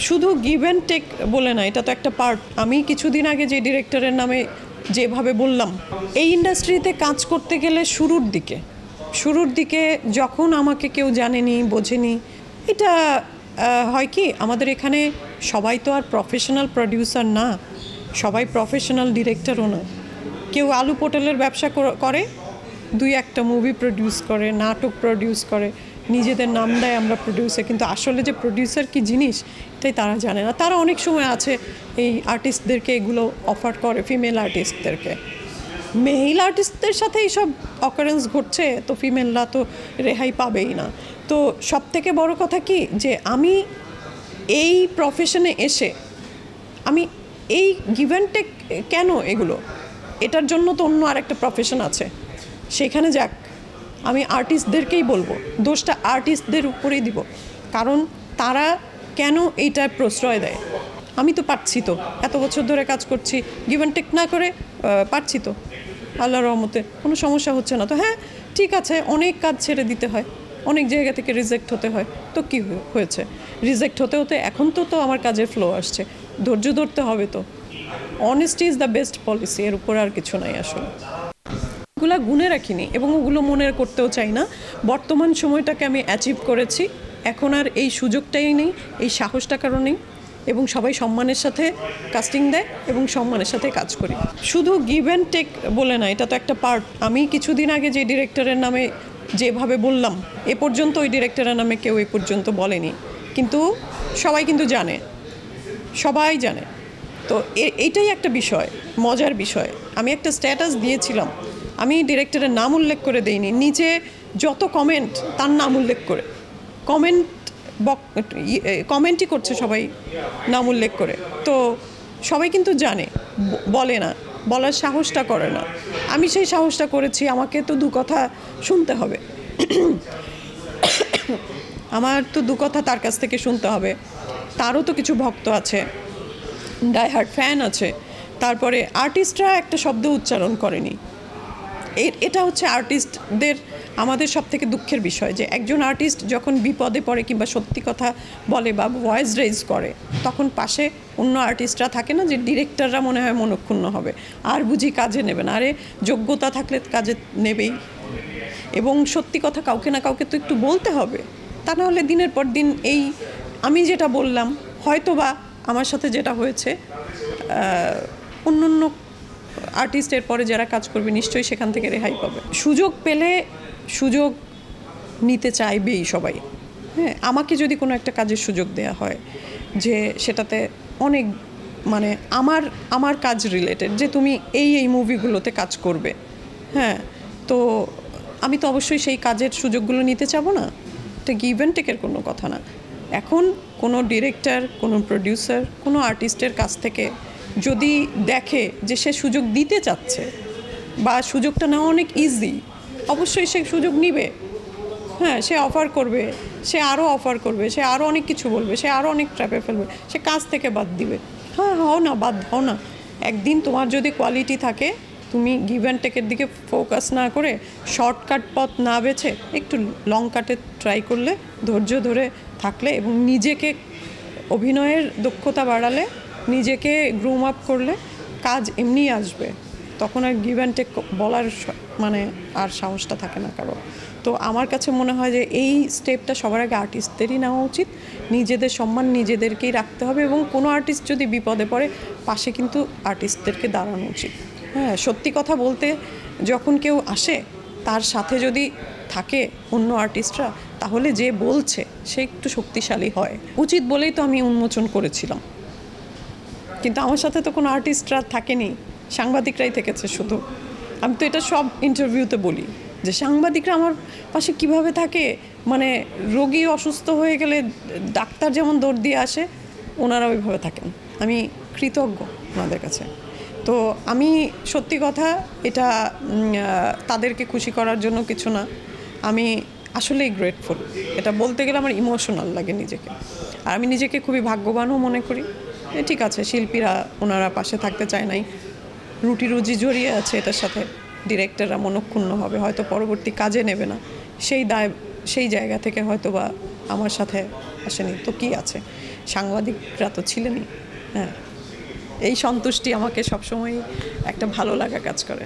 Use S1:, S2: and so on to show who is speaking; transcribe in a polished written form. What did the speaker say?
S1: শুধু give and take বলে না, এটা তো একটা পার্ট। আমি কিছুদিন আগে যে ডিরেক্টরের নামে যেভাবে বললাম, এই ইন্ডাস্ট্রিতে কাজ করতে গেলে শুরুর দিকে যখন আমাকে কেউ জানেনি, বোঝেনি, এটা হয় কি, আমাদের এখানে সবাই তো আর প্রফেশনাল প্রডিউসার না, সবাই প্রফেশনাল ডিরেক্টরও না। কেউ আলু পটলের ব্যবসা করে, দুই একটা মুভি প্রডিউস করে, নাটক প্রডিউস করে, নিজেদের নাম দেয় আমরা প্রডিউসার, কিন্তু আসলে যে প্রডিউসার কি জিনিস এটাই তারা জানে না। তারা অনেক সময় আছে এই আর্টিস্টদেরকে এগুলো অফার করে, ফিমেল আর্টিস্টদেরকে। মেল আর্টিস্টদের সাথে এইসব অকারেন্স ঘটছে, তো ফিমেলরা তো রেহাই পাবেই না। তো সব থেকে বড় কথা কি, যে আমি এই প্রফেশনে এসে আমি এই গিভ অ্যান্ড টেক কেন, এগুলো এটার জন্য তো অন্য আরেকটা প্রফেশন আছে, সেখানে যাক। আমি আর্টিস্টদেরকেই বলবো, দোষটা আর্টিস্টদের উপরেই দিব, কারণ তারা কেন এইটার প্রশ্রয় দেয়। আমি তো পারছি, তো এত বছর ধরে কাজ করছি, গিভ অ্যান্ড টেক না করে পারছি তো, আল্লাহর রহমতে কোনো সমস্যা হচ্ছে না। তো হ্যাঁ, ঠিক আছে, অনেক কাজ ছেড়ে দিতে হয়, অনেক জায়গা থেকে রিজেক্ট হতে হয়, তো কি হয়েছে, রিজেক্ট হতে হতে এখন তো আমার কাজের ফ্লো আসছে, ধৈর্য ধরতে হবে। তো honesty is the best policy, এর উপর আর কিছু নাই আসলে। ওগুলো গুনে রাখিনি এবং ওগুলো মনে করতেও চাই না। বর্তমান সময়টাকে আমি অ্যাচিভ করেছি, এখন আর এই সুযোগটাই নেই, এই সাহসটা কারণ নেই, এবং সবাই সম্মানের সাথে কাস্টিং দেয় এবং সম্মানের সাথে কাজ করি। শুধু গিভ অ্যান্ড টেক বলে না, এটা তো একটা পার্ট। আমি কিছুদিন আগে যে ডিরেক্টরের নামে যেভাবে বললাম, এ পর্যন্ত ওই ডিরেক্টরের নামে কেউ এ পর্যন্ত বলেনি, কিন্তু সবাই কিন্তু জানে, সবাই জানে। তো এইটাই একটা বিষয়, মজার বিষয়। আমি একটা স্ট্যাটাস দিয়েছিলাম, আমি ডিরেক্টরের নাম উল্লেখ করে দেইনি, নিচে যত কমেন্ট তার নাম উল্লেখ করে কমেন্টই করছে সবাই নাম উল্লেখ করে। তো সবাই কিন্তু জানে, বলে না, বলার সাহসটা করে না। আমি সেই সাহসটা করেছি, আমাকে তো দু কথা শুনতে হবে, আমার তো দু কথা তার কাছ থেকে শুনতে হবে। তারও তো কিছু ভক্ত আছে, ডাইহার্ড ফ্যান আছে, তারপরে আর্টিস্টরা একটা শব্দ উচ্চারণ করেনি। এটা হচ্ছে আর্টিস্টদের আমাদের সব থেকে দুঃখের বিষয়, যে একজন আর্টিস্ট যখন বিপদে পড়ে কিংবা সত্যি কথা বলে বা ভয়েস রেজ করে, তখন পাশে অন্য আর্টিস্টরা থাকে না, যে ডিরেক্টররা মনে হয় মনক্ষুণ্ণ হবে, আর বুঝি কাজে নেবে না। আরে যোগ্যতা থাকলে কাজে নেবেই, এবং সত্যি কথা কাউকে না কাউকে তো একটু বলতে হবে, তা নাহলে দিনের পর দিন এই আমি যেটা বললাম, হয়তো বা আমার সাথে যেটা হয়েছে, অন্য আর্টিস্টের পরে যারা কাজ করবে নিশ্চয়ই সেখান থেকে রেহাই পাবে। সুযোগ পেলে সুযোগ নিতে চাইবেই সবাই। হ্যাঁ, আমাকে যদি কোনো একটা কাজের সুযোগ দেওয়া হয়, যে সেটাতে অনেক মানে আমার কাজ রিলেটেড, যে তুমি এই মুভিগুলোতে কাজ করবে, হ্যাঁ, তো আমি তো অবশ্যই সেই কাজের সুযোগগুলো নিতে চাবো না। এটা গিভ অ্যান্ড টেকের কোনো কথা না। এখন কোনো ডিরেক্টর, কোনো প্রডিউসার, কোনো আর্টিস্টের কাছ থেকে যদি দেখে যে সে সুযোগ দিতে চাচ্ছে বা সুযোগটা নেওয়া অনেক ইজি, অবশ্যই সে সুযোগ নিবে। হ্যাঁ, সে অফার করবে, সে আরও অফার করবে, সে আরও অনেক কিছু বলবে, সে আরও অনেক ট্র্যাপে ফেলবে, সে কাজ থেকে বাদ দিবে। হ্যাঁ, হও না, বাদ হও না। একদিন তোমার যদি কোয়ালিটি থাকে, তুমি গিভ অ্যান্ড টেকের দিকে ফোকাস না করে, শর্টকাট পথ না বেছে একটু লং কাটে ট্রাই করলে, ধৈর্য ধরে থাকলে এবং নিজেকে অভিনয়ের দক্ষতা বাড়ালে, নিজেকে গ্রুম আপ করলে কাজ এমনিই আসবে। তখন আর গিভ অ্যান্ড টেক বলার মানে আর সাহসটা থাকে না কারো। তো আমার কাছে মনে হয় যে এই স্টেপটা সবার আগে আর্টিস্টদেরই নেওয়া উচিত। নিজেদের সম্মান নিজেদেরকেই রাখতে হবে, এবং কোনো আর্টিস্ট যদি বিপদে পড়ে, পাশে কিন্তু আর্টিস্টদেরকে দাঁড়ানো উচিত। হ্যাঁ, সত্যি কথা বলতে যখন কেউ আসে, তার সাথে যদি থাকে অন্য আর্টিস্টরা, তাহলে যে বলছে সে একটু শক্তিশালী হয়। উচিত বলেই তো আমি উন্মোচন করেছিলাম, কিন্তু আমার সাথে তো কোনো আর্টিস্টরা থাকেনি, সাংবাদিকরাই থেকেছে শুধু। আমি তো এটা সব ইন্টারভিউতে বলি, যে সাংবাদিকরা আমার পাশে কিভাবে থাকে, মানে রোগী অসুস্থ হয়ে গেলে ডাক্তার যেমন দৌড় দিয়ে আসে, ওনারা ওইভাবে থাকেন। আমি কৃতজ্ঞ ওনাদের কাছে। তো আমি সত্যি কথা, এটা তাদেরকে খুশি করার জন্য কিছু না, আমি আসলেই গ্রেটফুল। এটা বলতে গেলে আমার ইমোশনাল লাগে নিজেকে, আর আমি নিজেকে খুবই ভাগ্যবানও মনে করি। ঠিক আছে, শিল্পীরা ওনারা পাশে থাকতে চায় নাই, রুটি রুজি জড়িয়ে আছে এটার সাথে, ডিরেক্টররা মনক্ষুণ্ণ হবে, হয়তো পরবর্তী কাজে নেবে না, সেই জায়গা থেকে হয়তো বা আমার সাথে আসেনি, তো কি আছে। সাংবাদিকরা তো ছিলেনই। হ্যাঁ, এই সন্তুষ্টি আমাকে সবসময় একটা ভালো লাগা কাজ করে।